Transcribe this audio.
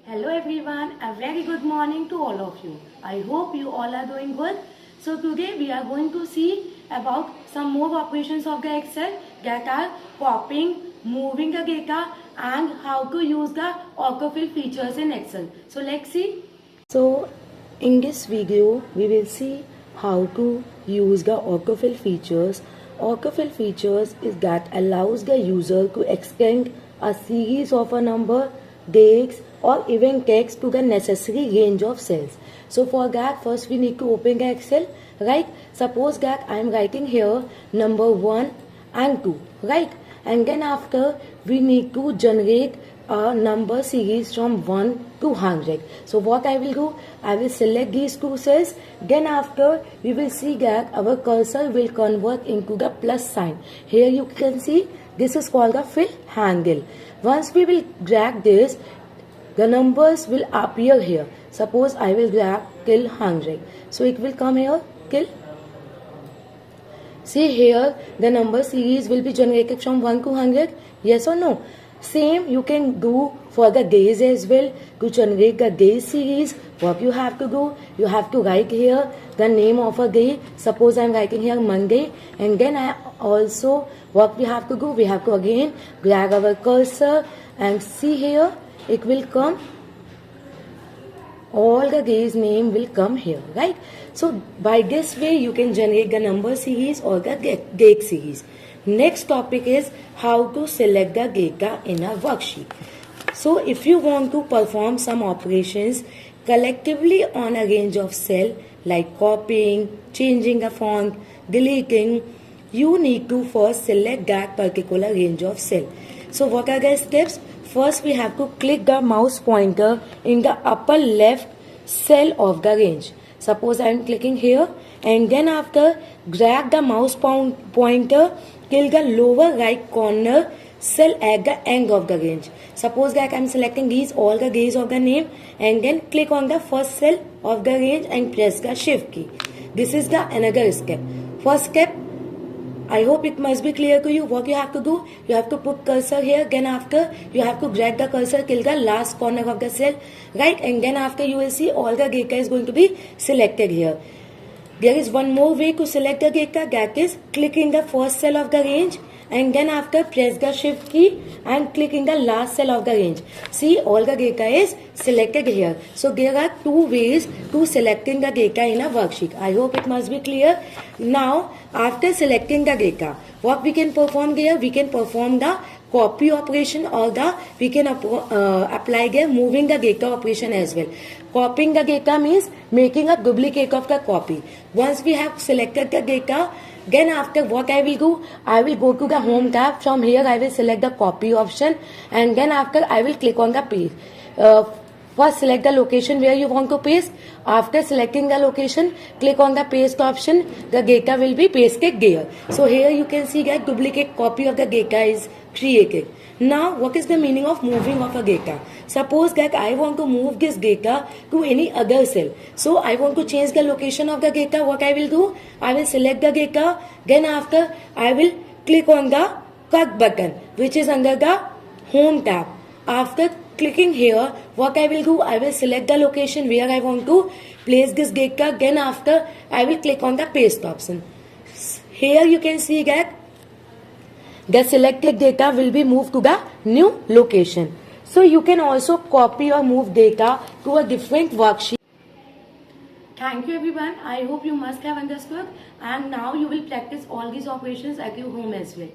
Hello everyone, a very good morning to all of you. I hope you all are doing good. So today we are going to see about some more operations of the Excel that are copying, moving the data and how to use the autofill features in Excel. So let's see. So in this video we will see how to use the autofill features. Autofill features is that allows the user to extend a series of a number, dates or even text to the necessary range of cells. So for that first we need to open the Excel, right? Suppose that I am writing here number 1 and 2, right? And then after we need to generate a number series from 1 to 100. So what I will do, I will select these two cells. Then after we will see that our cursor will convert into the plus sign. Here you can see this is called the fill handle. Once we will drag this, the numbers will appear here. Suppose I will drag till 100. So it will come here till. See here the number series will be generated from 1 to 100. Yes or no? Same you can do for the days as well. To generate the day series, what you have to do, you have to write here the name of a day. Suppose I am writing here Monday, and then I also what we have to do, we have to again drag our cursor and see here it will come. All the days name will come here, right? So by this way you can generate the number series or the date series. Next topic is how to select the data in a worksheet. So if you want to perform some operations collectively on a range of cell like copying, changing a font, deleting, you need to first select that particular range of cell. So what are the steps? First we have to click the mouse pointer in the upper left cell of the range. Suppose I am clicking here, and then after drag the mouse pointer till the lower right corner cell at the end of the range. Suppose that I am selecting these all the days of the name, and then click on the first cell of the range and press the shift key. This is the another step. First step, I hope it must be clear to you. What you have to do, you have to put cursor here, then after you have to drag the cursor till the last corner of the cell, right? And then after you will see all the data is going to be selected here. There is one more way to select the data, that is clicking the first cell of the range and then after press the shift key and click in the last cell of the range. See, all the data is selected here. So there are two ways to selecting the data in a worksheet. I hope it must be clear. Now after selecting the data, what we can perform here, we can perform the copy operation or we can apply the moving the data operation as well. Copying the data means making a duplicate of the copy. Once we have selected the data, then after what I will do, I will go to the home tab. From here I will select the copy option, and then after I will click on the paste. First select the location where you want to paste. After selecting the location, click on the paste option. The data will be pasted there. So here you can see that duplicate copy of the data is created. Now what is the meaning of moving of a data? Suppose that I want to move this data to any other cell. So I want to change the location of the data. What I will do? I will select the data. Then after I will click on the cut button which is under the home tab. After clicking here, what I will do, I will select the location where I want to place this data. Then after I will click on the paste option. Here you can see that the selected data will be moved to the new location. So you can also copy or move data to a different worksheet. Thank you everyone. I hope you must have understood, and now you will practice all these operations at your home as well.